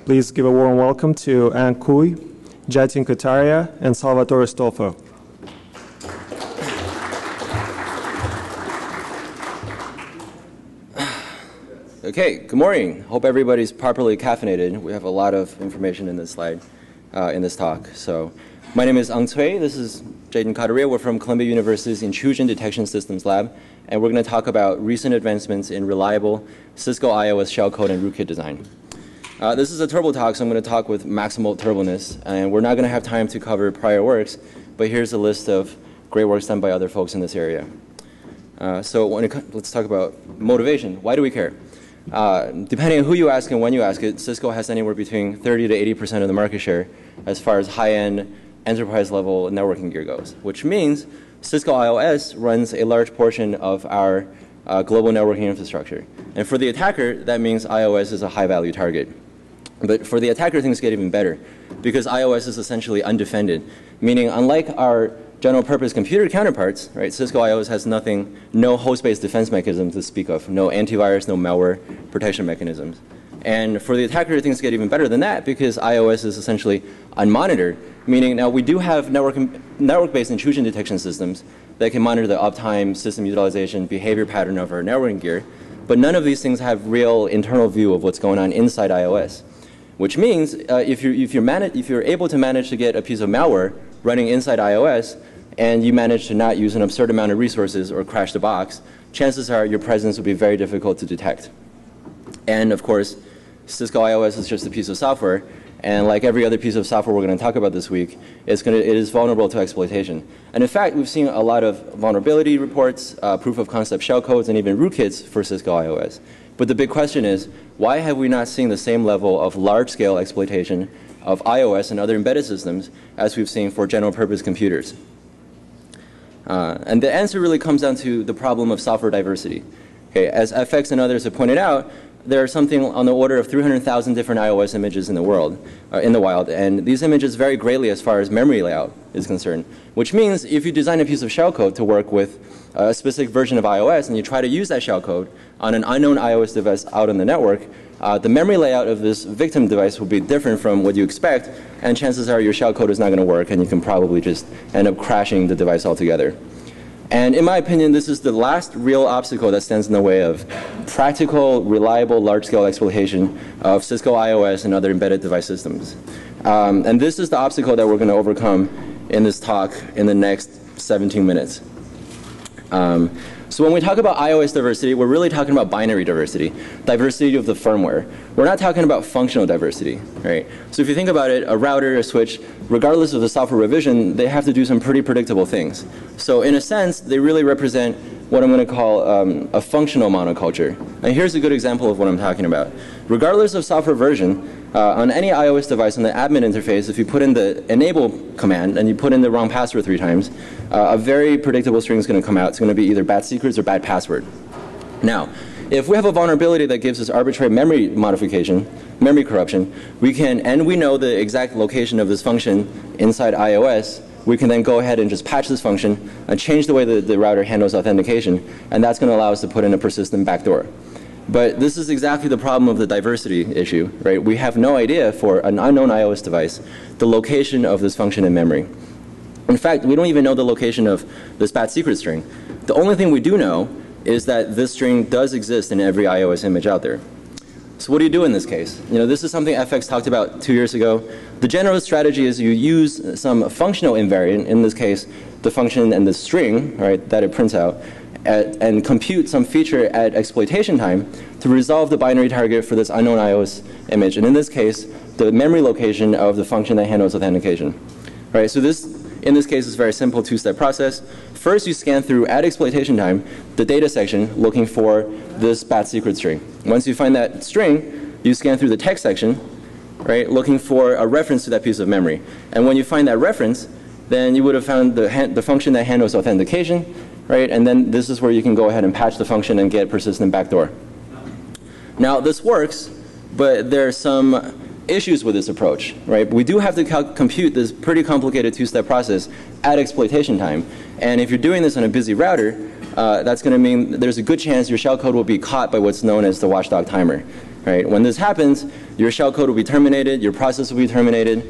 Please give a warm welcome to Ann Cui, Jatin Kataria, and Salvatore Stolfo. Okay, good morning. Hope everybody's properly caffeinated. We have a lot of information in this slide, in this talk. So, my name is Ang Cui. This is Jatin Kataria. We're from Columbia University's Intrusion Detection Systems Lab, and we're going to talk about recent advancements in reliable Cisco iOS shellcode and rootkit design. This is a turbo talk, so I'm going to talk with maximal turboness, and we're not going to have time to cover prior works, but here's a list of great works done by other folks in this area. Let's talk about motivation. Why do we care? Depending on who you ask and when you ask it, Cisco has anywhere between 30 to 80% of the market share as far as high-end enterprise-level networking gear goes, which means Cisco iOS runs a large portion of our global networking infrastructure. And for the attacker, that means iOS is a high-value target. But for the attacker, things get even better, because iOS is essentially undefended, meaning unlike our general-purpose computer counterparts, right, Cisco iOS has no host-based defense mechanism to speak of, no antivirus, no malware protection mechanisms. And for the attacker, things get even better than that, because iOS is essentially unmonitored, meaning now we do have network-based intrusion detection systems that can monitor the uptime, system utilization, behavior pattern of our networking gear, but none of these things have real internal view of what's going on inside iOS. Which means if you're able to manage to get a piece of malware running inside iOS, and you manage to not use an absurd amount of resources or crash the box, chances are your presence will be very difficult to detect. And of course, Cisco iOS is just a piece of software, and like every other piece of software we're going to talk about this week, it is vulnerable to exploitation. And in fact, we've seen a lot of vulnerability reports, proof of concept shellcodes, and even rootkits for Cisco iOS. But the big question is, why have we not seen the same level of large-scale exploitation of iOS and other embedded systems as we've seen for general-purpose computers? And the answer really comes down to the problem of software diversity. Okay, as FX and others have pointed out, there are something on the order of 300,000 different iOS images in the world, in the wild, and these images vary greatly as far as memory layout is concerned, which means if you design a piece of shellcode to work with a specific version of iOS and you try to use that shellcode on an unknown iOS device out on the network, the memory layout of this victim device will be different from what you expect, and chances are your shellcode is not going to work, and you can probably just end up crashing the device altogether. And in my opinion, this is the last real obstacle that stands in the way of practical, reliable, large-scale exploitation of Cisco iOS and other embedded device systems. And this is the obstacle that we're going to overcome in this talk in the next 17 minutes. So when we talk about iOS diversity, we're really talking about binary diversity, diversity of the firmware. We're not talking about functional diversity, right? So if you think about it, a router, a switch, regardless of the software revision, they have to do some pretty predictable things. So in a sense, they really represent what I'm going to call a functional monoculture. And here's a good example of what I'm talking about. Regardless of software version, on any iOS device on the admin interface, if you put in the enable command and you put in the wrong password 3 times, a very predictable string is going to come out. It's going to be either bad secrets or bad password. Now, if we have a vulnerability that gives us arbitrary memory modification, memory corruption, we know the exact location of this function inside iOS, we can then go ahead and just patch this function and change the way that the router handles authentication, and that's going to allow us to put in a persistent backdoor. But this is exactly the problem of the diversity issue, right? We have no idea for an unknown iOS device the location of this function in memory. In fact, we don't even know the location of this bad secret string. The only thing we do know is that this string does exist in every iOS image out there. So what do you do in this case? You know, this is something FX talked about 2 years ago. The general strategy is you use some functional invariant, in this case, the function and the string, right, that it prints out, and compute some feature at exploitation time to resolve the binary target for this unknown iOS image. And in this case, the memory location of the function that handles authentication. Right, so in this case, is a very simple 2-step process. First, you scan through at exploitation time the data section looking for this bad secret string. Once you find that string, you scan through the text section, right, looking for a reference to that piece of memory. And when you find that reference, then you would have found the function that handles authentication, right? And then this is where you can go ahead and patch the function and get persistent backdoor. Now, this works, but there are some issues with this approach, right? We do have to compute this pretty complicated 2-step process at exploitation time. And if you're doing this on a busy router, that's going to mean there's a good chance your shellcode will be caught by what's known as the watchdog timer. Right? When this happens, your shellcode will be terminated, your process will be terminated,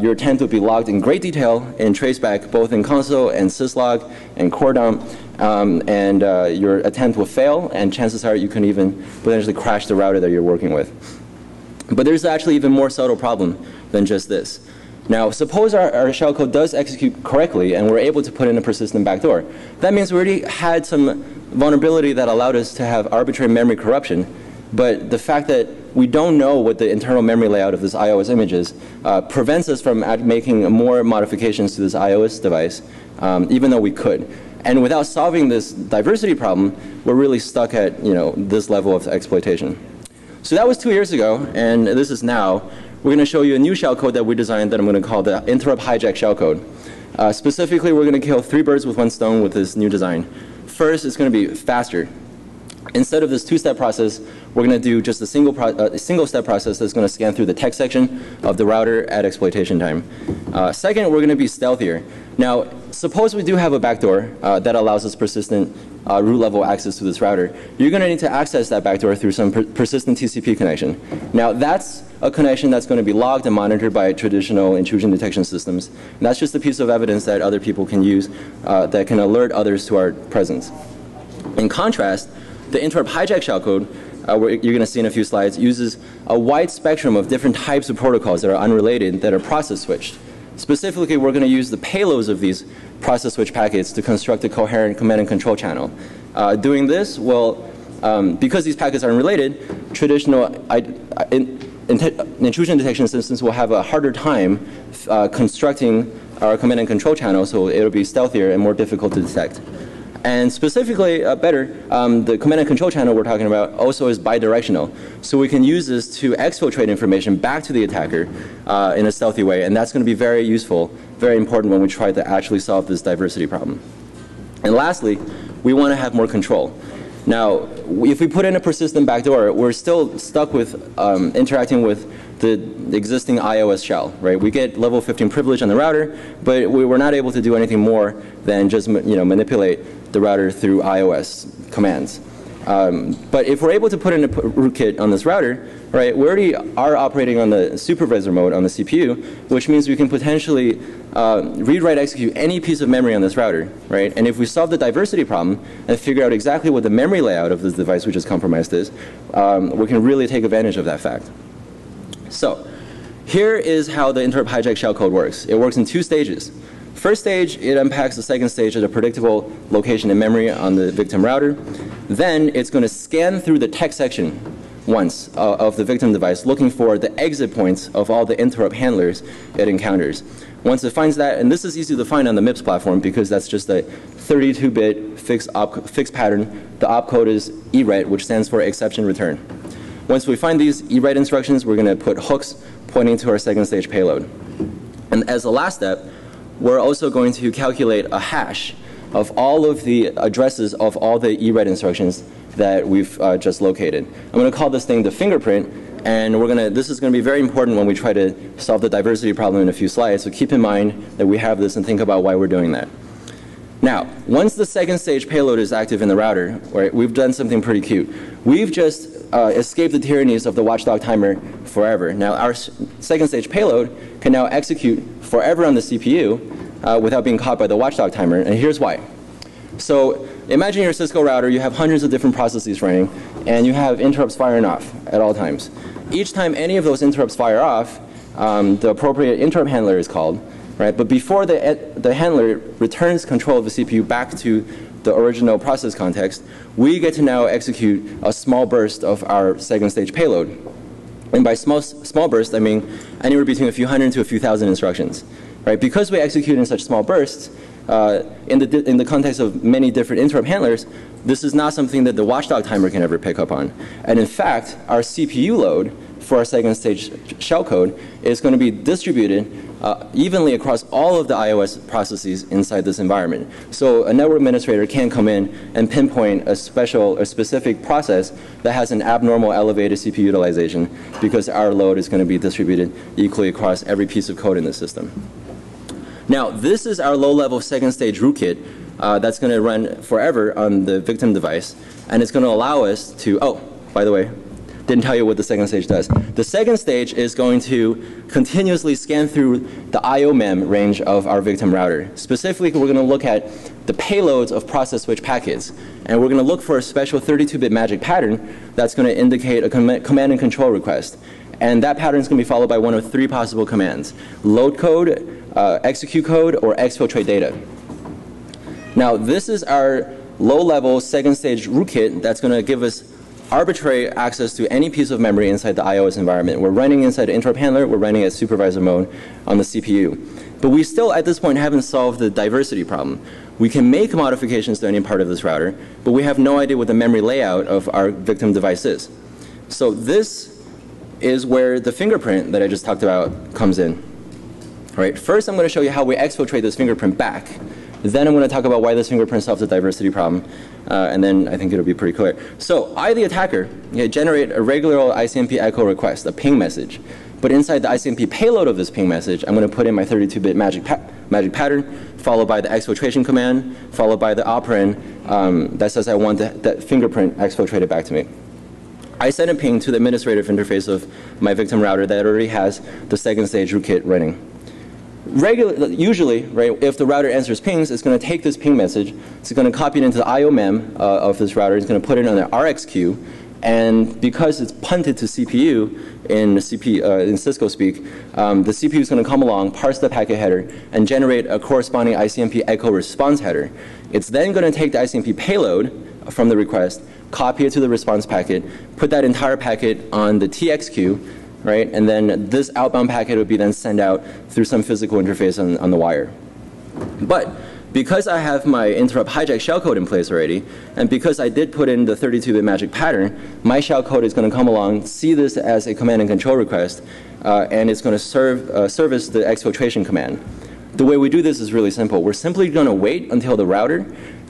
your attempt will be logged in great detail in traceback, both in console and syslog and core dump, and your attempt will fail, and chances are you can even potentially crash the router that you're working with. But there's actually even more subtle problem than just this. Now, suppose our shellcode does execute correctly and we're able to put in a persistent backdoor. That means we already had some vulnerability that allowed us to have arbitrary memory corruption, but the fact that we don't know what the internal memory layout of this iOS image is prevents us from making more modifications to this iOS device, even though we could. And without solving this diversity problem, we're really stuck at this level of exploitation. So that was 2 years ago, and this is now. We're going to show you a new shellcode that we designed that I'm going to call the interrupt hijack shellcode. Specifically, we're going to kill 3 birds with 1 stone with this new design. First, it's going to be faster. Instead of this 2-step process, we're going to do just a single-step process that's going to scan through the text section of the router at exploitation time. Second, we're going to be stealthier. Now, suppose we do have a backdoor that allows us persistent root-level access to this router. You're going to need to access that backdoor through some persistent TCP connection. Now, that's a connection that's going to be logged and monitored by traditional intrusion detection systems. And that's just a piece of evidence that other people can use that can alert others to our presence. In contrast, the interrupt hijack shellcode, you're going to see in a few slides, uses a wide spectrum of different types of protocols that are unrelated, that are process switched. Specifically, we're going to use the payloads of these process switch packets to construct a coherent command and control channel. Doing this will, because these packets are unrelated, traditional intrusion detection systems will have a harder time constructing our command and control channel, so it'll be stealthier and more difficult to detect. And specifically, the command and control channel we're talking about also is bidirectional. So we can use this to exfiltrate information back to the attacker in a stealthy way. And that's going to be very useful, very important when we try to actually solve this diversity problem. And lastly, we want to have more control. Now, if we put in a persistent backdoor, we're still stuck with interacting with the existing iOS shell, right? We get level 15 privilege on the router, but we're not able to do anything more than just manipulate the router through iOS commands. But if we're able to put in a rootkit on this router, right, we already are operating on the supervisor mode on the CPU, which means we can potentially read, write, execute any piece of memory on this router, right? And if we solve the diversity problem and figure out exactly what the memory layout of this device which is compromised is, we can really take advantage of that fact. So here is how the interrupt hijack shellcode works. It works in 2 stages. First stage, it unpacks the second stage at a predictable location in memory on the victim router. Then it's going to scan through the text section once of the victim device, looking for the exit points of all the interrupt handlers it encounters. Once it finds that, and this is easy to find on the MIPS platform because that's just a 32-bit fixed pattern. The opcode is ERET, which stands for exception return. Once we find these ERET instructions, we're going to put hooks pointing to our second stage payload. And as a last step, we're also going to calculate a hash of all of the addresses of all the ERET instructions that we've just located. I'm going to call this thing the fingerprint, and this is going to be very important when we try to solve the diversity problem in a few slides, so keep in mind that we have this and think about why we're doing that. Now, once the second stage payload is active in the router, right, we've done something pretty cute. We've just escaped the tyrannies of the watchdog timer forever. Now, our second stage payload can now execute forever on the CPU without being caught by the watchdog timer, and here's why. So imagine your Cisco router, you have hundreds of different processes running, and you have interrupts firing off at all times. Each time any of those interrupts fire off, the appropriate interrupt handler is called. Right? But before the handler returns control of the CPU back to the original process context, we get to now execute a small burst of our second stage payload. And by small burst, I mean anywhere between a few hundred to a few thousand instructions. Right? Because we execute in such small bursts, in the context of many different interrupt handlers, this is not something that the watchdog timer can ever pick up on. And in fact, our CPU load for our second stage shellcode is going to be distributed evenly across all of the iOS processes inside this environment. So a network administrator can come in and pinpoint a specific process that has an abnormal elevated CPU utilization because our load is going to be distributed equally across every piece of code in the system. Now, this is our low-level second stage rootkit that's going to run forever on the victim device, and it's going to allow us to, oh, by the way, didn't tell you what the second stage does. The second stage is going to continuously scan through the IO mem range of our victim router. Specifically, we're going to look at the payloads of process switch packets. And we're going to look for a special 32-bit magic pattern that's going to indicate a command and control request. And that pattern is going to be followed by one of three possible commands: load code, execute code, or exfiltrate data. Now, this is our low-level second-stage rootkit that's going to give us arbitrary access to any piece of memory inside the iOS environment. We're running inside the interrupt handler. We're running at supervisor mode on the CPU. But we still, at this point, haven't solved the diversity problem. We can make modifications to any part of this router, but we have no idea what the memory layout of our victim device is. So this is where the fingerprint that I just talked about comes in. All right, first I'm going to show you how we exfiltrate this fingerprint back. Then I'm going to talk about why this fingerprint solves the diversity problem, and then I think it'll be pretty clear. So I, the attacker, generate a regular old ICMP echo request, a ping message. But inside the ICMP payload of this ping message, I'm going to put in my 32-bit magic pattern, followed by the exfiltration command, followed by the operand that says I want that fingerprint exfiltrated back to me. I send a ping to the administrative interface of my victim router that already has the second stage rootkit running. Usually, right, if the router answers pings, it's going to take this ping message, it's going to copy it into the IO mem of this router, it's going to put it on the RX queue, and because it's punted to CPU in Cisco speak, the CPU is going to come along, parse the packet header, and generate a corresponding ICMP echo response header. It's then going to take the ICMP payload from the request, copy it to the response packet, put that entire packet on the TX queue, right? And then this outbound packet would be then sent out through some physical interface on the wire. But because I have my interrupt hijack shellcode in place already, and because I did put in the 32-bit magic pattern, my shellcode is going to come along, see this as a command and control request, and it's going to service the exfiltration command. The way we do this is really simple. We're simply going to wait until the router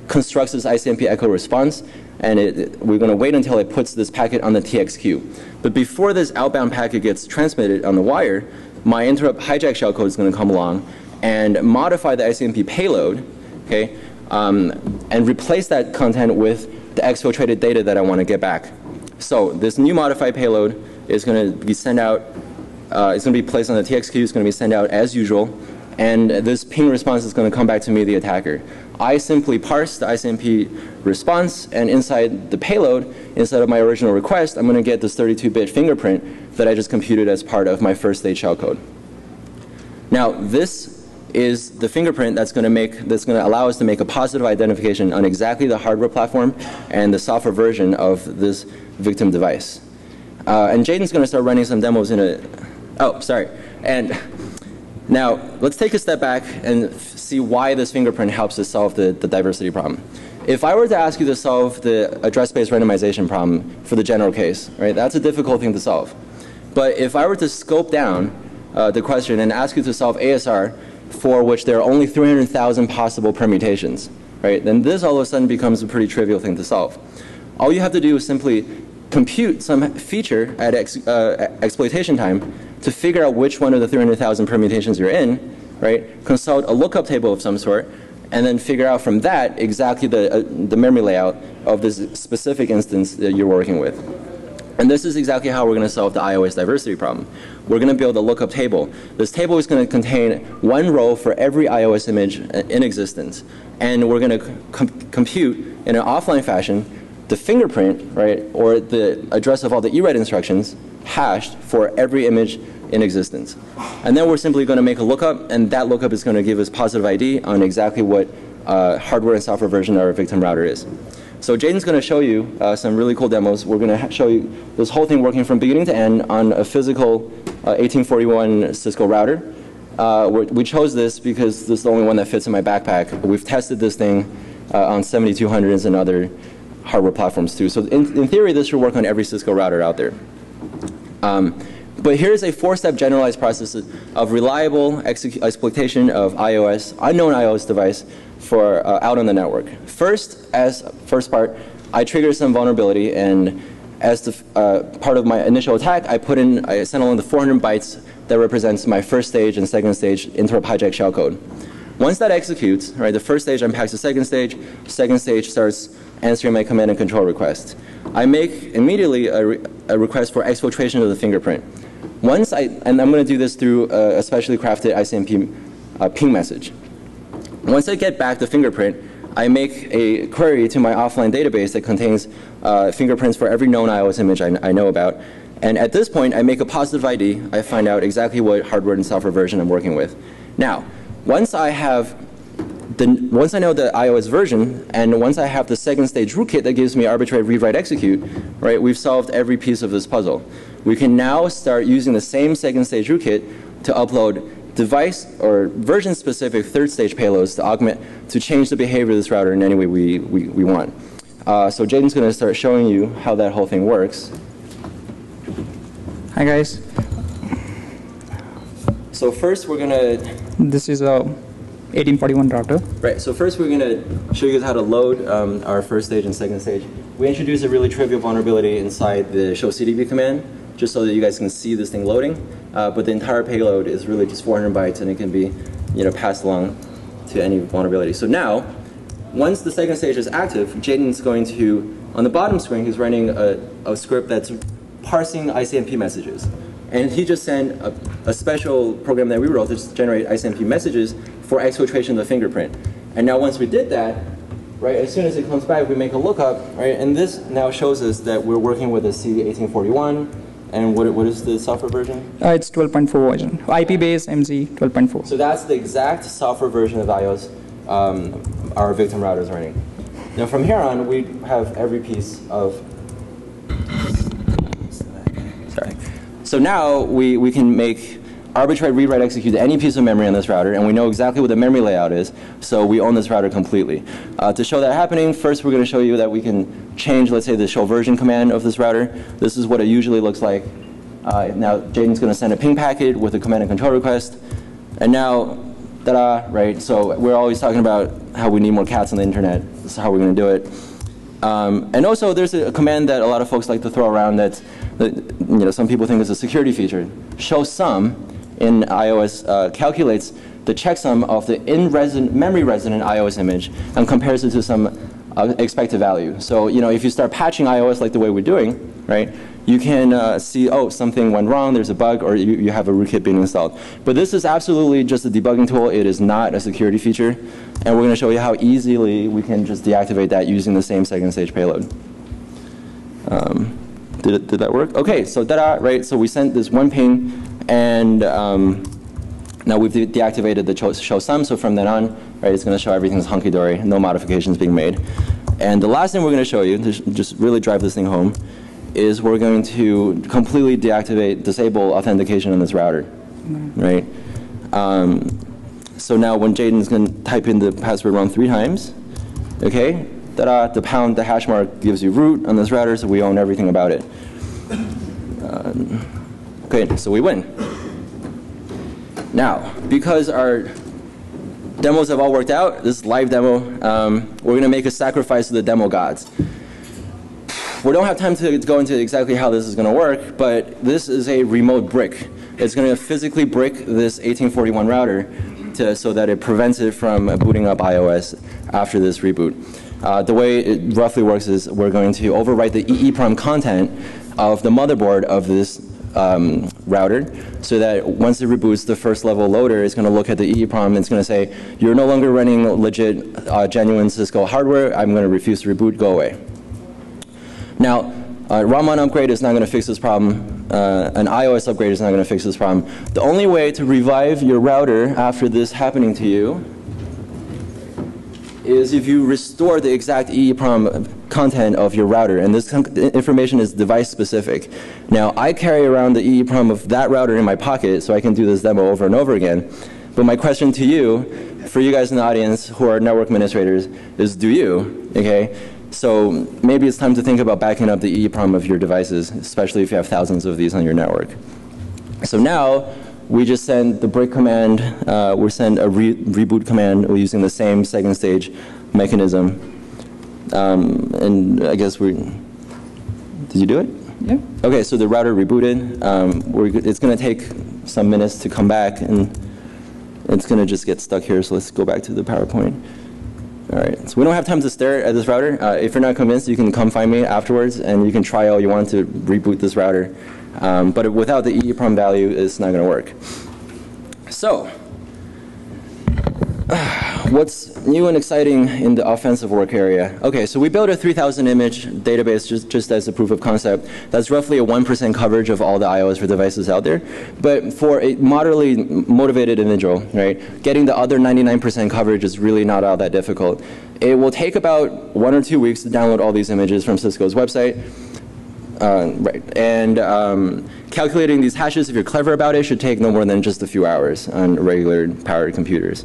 constructs this ICMP echo response, and we're going to wait until it puts this packet on the TX queue. But before this outbound packet gets transmitted on the wire, my interrupt hijack shellcode is going to come along and modify the ICMP payload, okay, and replace that content with the exfiltrated data that I want to get back. So this new modified payload is going to be sent out, it's going to be placed on the TX queue, it's going to be sent out as usual, and this ping response is going to come back to me, the attacker. I simply parse the ICMP response, and inside the payload, instead of my original request, I'm going to get this 32-bit fingerprint that I just computed as part of my first stage shellcode. Now, this is the fingerprint that's going to allow us to make a positive identification on exactly the hardware platform and the software version of this victim device. And Jaden's going to start running some demos in a. Oh, sorry. And now, let's take a step back and see why this fingerprint helps us solve the diversity problem. If I were to ask you to solve the address-based randomization problem for the general case, right, that's a difficult thing to solve. But if I were to scope down the question and ask you to solve ASR for which there are only 300,000 possible permutations, right, then this all of a sudden becomes a pretty trivial thing to solve. All you have to do is simply compute some feature at exploitation time to figure out which one of the 300,000 permutations you're in, right? Consult a lookup table of some sort, and then figure out from that exactly the memory layout of this specific instance that you're working with. And this is exactly how we're going to solve the iOS diversity problem. We're going to build a lookup table. This table is going to contain one row for every iOS image in existence, and we're going to compute in an offline fashion the fingerprint, right, or the address of all the ERED instructions hashed for every image in existence. And then we're simply going to make a lookup, and that lookup is going to give us positive ID on exactly what hardware and software version our victim router is. So Jaden's going to show you some really cool demos. We're going to show you this whole thing working from beginning to end on a physical 1841 Cisco router. We chose this because this is the only one that fits in my backpack. We've tested this thing on 7200s and other hardware platforms too. So in theory, this should work on every Cisco router out there. But here's a four-step generalized process of reliable exploitation of iOS, unknown iOS device for out on the network. First part, I trigger some vulnerability, and as the part of my initial attack, I sent along the 400 bytes that represents my first stage and second stage interrupt hijack shellcode. Once that executes, right, the first stage unpacks the second stage starts answering my command and control request. I make immediately a a request for exfiltration of the fingerprint. And I'm going to do this through a specially crafted ICMP ping message. Once I get back the fingerprint, I make a query to my offline database that contains fingerprints for every known iOS image I know about. And at this point, I make a positive ID. I find out exactly what hardware and software version I'm working with. Now, once I know the iOS version, and once I have the second stage rootkit that gives me arbitrary read, write, execute, right, we've solved every piece of this puzzle. We can now start using the same second stage rootkit to upload device or version specific third stage payloads to change the behavior of this router in any way we want. So Jaden's going to start showing you how that whole thing works. Hi guys. So first we're going to... This is a 1841 router. Right, so first we're going to show you how to load our first stage and second stage. We introduce a really trivial vulnerability inside the show CDB command, just so that you guys can see this thing loading. But the entire payload is really just 400 bytes, and it can be passed along to any vulnerability. So now, once the second stage is active, Jaden's going to, on the bottom screen, he's running a script that's parsing ICMP messages. And he just sent a special program that we wrote to generate ICMP messages for exfiltration of the fingerprint. And now once we did that, right, as soon as it comes back, we make a lookup, right, and this now shows us that we're working with a C1841. And what is the software version? It's 12.4 version. IP-based MZ 12.4. So that's the exact software version of iOS our victim router is running. Now from here on, we have every piece of... Sorry. So now we can make arbitrary read, write, execute any piece of memory on this router, and we know exactly what the memory layout is, so we own this router completely. To show that happening, first we're going to show you that we can change, let's say, the show version command of this router. This is what it usually looks like. Now Jaden's going to send a ping packet with a command and control request, and now, ta-da, right? So we're always talking about how we need more cats on the internet. This is how we're going to do it. And also, there's a command that a lot of folks like to throw around that some people think is a security feature. Show sum in iOS calculates the checksum of the memory resident iOS image and compares it to some expected value. So if you start patching iOS like the way we're doing, right, you can see, oh, something went wrong, there's a bug, or you have a rootkit being installed. But this is absolutely just a debugging tool. It is not a security feature. And we're going to show you how easily we can just deactivate that using the same second stage payload. Did that work? Okay, so ta-da, right? So we sent this one ping, and now we've deactivated the show sum. So from then on, right, it's going to show everything's hunky-dory, no modifications being made. And the last thing we're going to show you, to just really drive this thing home, is we're going to completely disable authentication on this router, right? So now when Jaden's going to type in the password wrong 3 times, okay, ta-da, the hash mark gives you root on this router, so we own everything about it. Okay, so we win. Now, because our demos have all worked out, this is live demo, we're going to make a sacrifice to the demo gods. We don't have time to go into exactly how this is going to work, but this is a remote brick. It's going to physically brick this 1841 router so that it prevents it from booting up iOS after this reboot. The way it roughly works is we're going to overwrite the EEPROM content of the motherboard of this router, so that once it reboots, the first level loader is going to look at the EEPROM and it's going to say, you're no longer running legit, genuine Cisco hardware, I'm going to refuse to reboot, go away. Now, ROM-on upgrade is not going to fix this problem. An iOS upgrade is not going to fix this problem. The only way to revive your router after this happening to you is if you restore the exact EEPROM content of your router, and this information is device specific. Now, I carry around the EEPROM of that router in my pocket, so I can do this demo over and over again. But my question to you, for you guys in the audience who are network administrators, is do you, okay? So maybe it's time to think about backing up the EEPROM of your devices, especially if you have thousands of these on your network. So now, we just send the break command, we send a reboot command using the same second stage mechanism. And I guess did you do it? Yeah. Okay, so the router rebooted. It's going to take some minutes to come back, and it's going to just get stuck here, so let's go back to the PowerPoint. All right, so we don't have time to stare at this router. If you're not convinced, you can come find me afterwards, and you can try all you want to reboot this router. But without the EEPROM value, it's not going to work. So, what's new and exciting in the offensive work area? Okay, so we built a 3,000 image database just as a proof of concept. That's roughly a 1% coverage of all the iOS for devices out there. But for a moderately motivated individual, right, getting the other 99% coverage is really not all that difficult. It will take about 1 or 2 weeks to download all these images from Cisco's website. And calculating these hashes, if you're clever about it, should take no more than just a few hours on regular powered computers.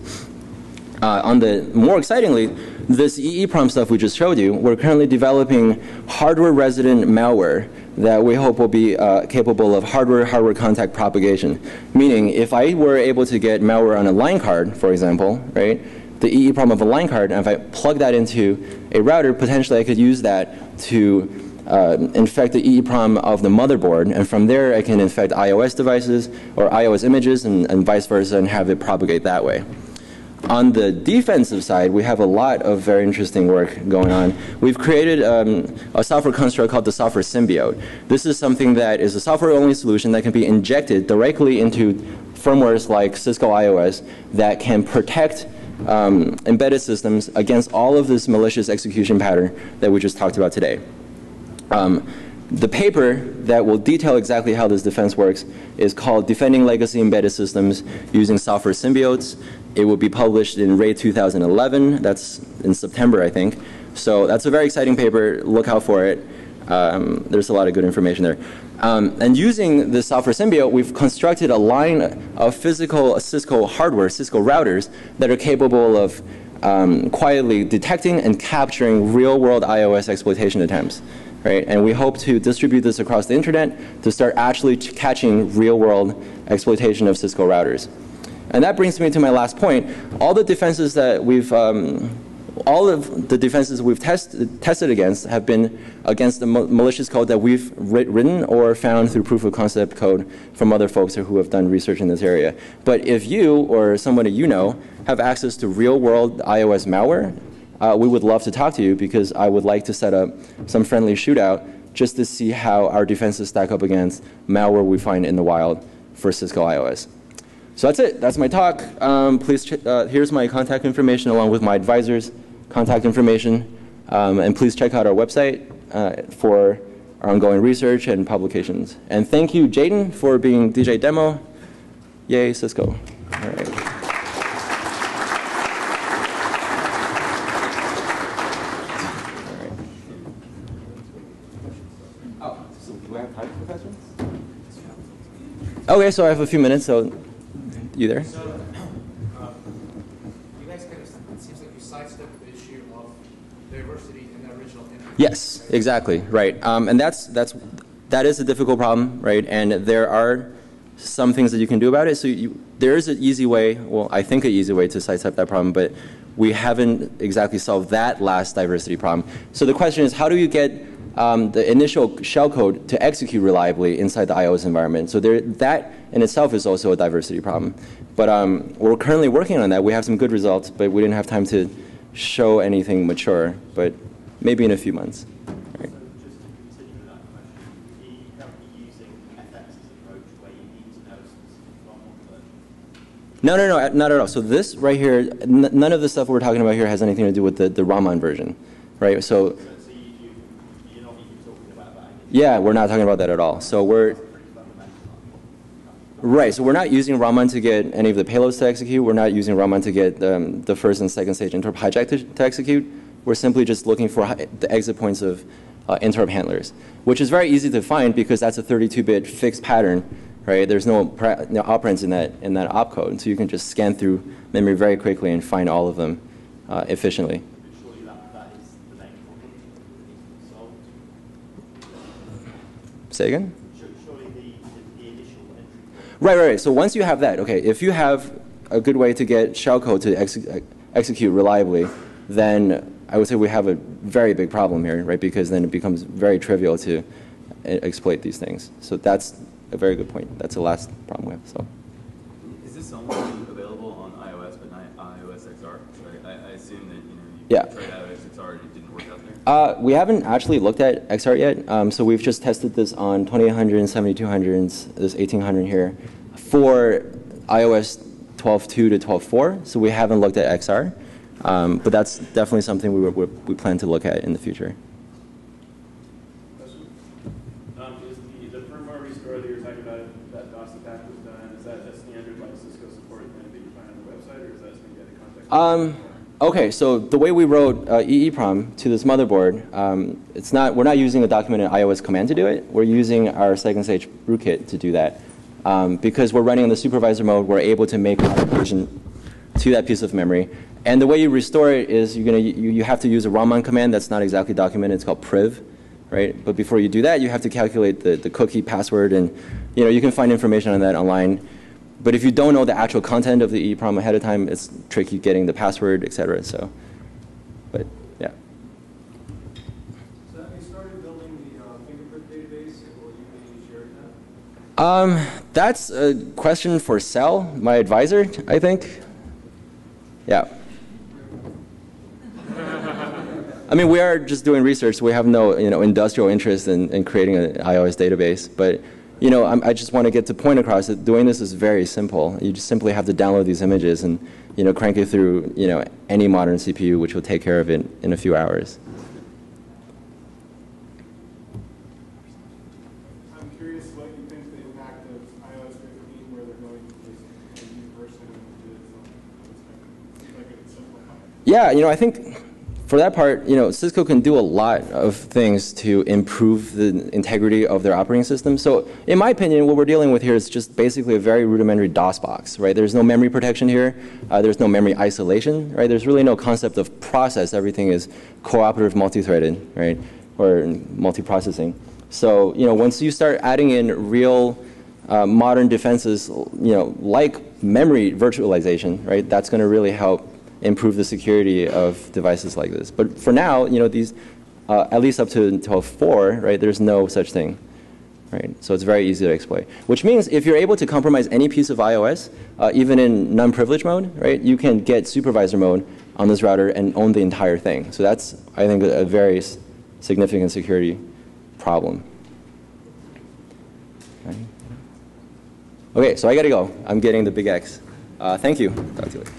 More excitingly, this EEPROM stuff we just showed you, we're currently developing hardware-resident malware that we hope will be capable of hardware-hardware contact propagation. Meaning, if I were able to get malware on a line card, for example, right, the EEPROM of a line card, and if I plug that into a router, potentially I could use that to infect the EEPROM of the motherboard, and from there I can infect iOS devices or iOS images and vice versa and have it propagate that way. On the defensive side, we have a lot of very interesting work going on. We've created a software construct called the software symbiote. This is something that is a software-only solution that can be injected directly into firmwares like Cisco iOS that can protect embedded systems against all of this malicious execution pattern that we just talked about today. The paper that will detail exactly how this defense works is called Defending Legacy Embedded Systems Using Software Symbiotes. It will be published in RAID 2011. That's in September, I think. So that's a very exciting paper. Look out for it. There's a lot of good information there. And using the software symbiote, we've constructed a line of physical Cisco hardware, Cisco routers, that are capable of quietly detecting and capturing real-world iOS exploitation attempts. Right? And we hope to distribute this across the internet to start actually catching real-world exploitation of Cisco routers. And that brings me to my last point. All the defenses that we've tested against have been against the malicious code that we've written or found through proof of concept code from other folks who have done research in this area. But if you or somebody you know have access to real-world iOS malware, we would love to talk to you because I would like to set up some friendly shootout just to see how our defenses stack up against malware we find in the wild for Cisco iOS. So that's it. That's my talk. Here's my contact information along with my advisor's contact information. And please check out our website for our ongoing research and publications. And thank you, Jaden, for being DJ demo. Yay, Cisco. All right. Okay, so I have a few minutes, so you there? So, you guys kind of, it seems like you sidestepped the issue of diversity in the original image. Yes, exactly, right. And that is a difficult problem, right? And there are some things that you can do about it. So there is an easy way, well, I think an easy way to sidestep that problem, but we haven't exactly solved that last diversity problem. So the question is, how do you get the initial shellcode to execute reliably inside the iOS environment? So that in itself is also a diversity problem. But we're currently working on that. We have some good results, but we didn't have time to show anything mature, but maybe in a few months. Right. So just to continue with that question, are you currently using FX's approach where you need to know specific ROM version? No, not at all. So this right here, none of the stuff we're talking about here has anything to do with the Raman version, right? So you're not even talking about that? yeah, we're not talking about that at all. So we're right. So we're not using Raman to get any of the payloads to execute. We're not using Raman to get the first and second stage interrupt hijack to execute. We're simply just looking for the exit points of interrupt handlers, which is very easy to find because that's a 32-bit fixed pattern, right? There's no operands in that opcode, so you can just scan through memory very quickly and find all of them efficiently. Surely that is the main problem that needs to be solved. Say again? Surely the initial entry. Right. So once you have that, okay, if you have a good way to get shellcode to execute reliably, then I would say we have a very big problem here, right? Because then it becomes very trivial to exploit these things. So that's a very good point. That's the last problem we have. So. Is this only available on iOS but not iOS XR? I assume that Yeah. Tried out XR, it didn't work out there? We haven't actually looked at XR yet, so we've just tested this on 2800s, 7200s, this 1800 here, for iOS 12.2 to 12.4, so we haven't looked at XR, but that's definitely something we plan to look at in the future. Is the firmware restore that you're talking about, that DOS attack was done, is that a standard like Cisco support thing that you find on the website, or is that something you get in contact with? Okay, so the way we wrote EEPROM to this motherboard, we're not using a documented iOS command to do it. We're using our second stage rootkit to do that. Because we're running in the supervisor mode, we're able to make modification to that piece of memory. And the way you restore it is you have to use a Raman command that's not exactly documented. It's called priv, right? But before you do that, you have to calculate the cookie password, and you can find information on that online. But if you don't know the actual content of the EEPROM ahead of time, it's tricky getting the password, et cetera. So, but yeah. So have you started building the fingerprint database, and will you be sharing that? That's a question for Sal, my advisor, I think. Yeah. I mean, we are just doing research. So we have no industrial interest in creating an iOS database. But I just want to get the point across that doing this is very simple. You just simply have to download these images and crank it through any modern CPU, which will take care of it in a few hours. I'm curious what you think the impact of iOS 15, where they're going to this universal images on seems like it's simplified. Yeah, I think for that part, Cisco can do a lot of things to improve the integrity of their operating system. So in my opinion, what we're dealing with here is just basically a very rudimentary DOS box, right? There's no memory protection here. There's no memory isolation, right? There's really no concept of process. Everything is cooperative multi-threaded, right? Or multi-processing. So, once you start adding in real modern defenses, like memory virtualization, right? That's going to really help improve the security of devices like this. But for now, these, at least up to 12.4, right, there's no such thing, right? So it's very easy to exploit. Which means if you're able to compromise any piece of iOS, even in non-privilege mode, right, you can get supervisor mode on this router and own the entire thing. So that's, I think, a very significant security problem. Okay, so I got to go. I'm getting the big X. Thank you. Talk to you later.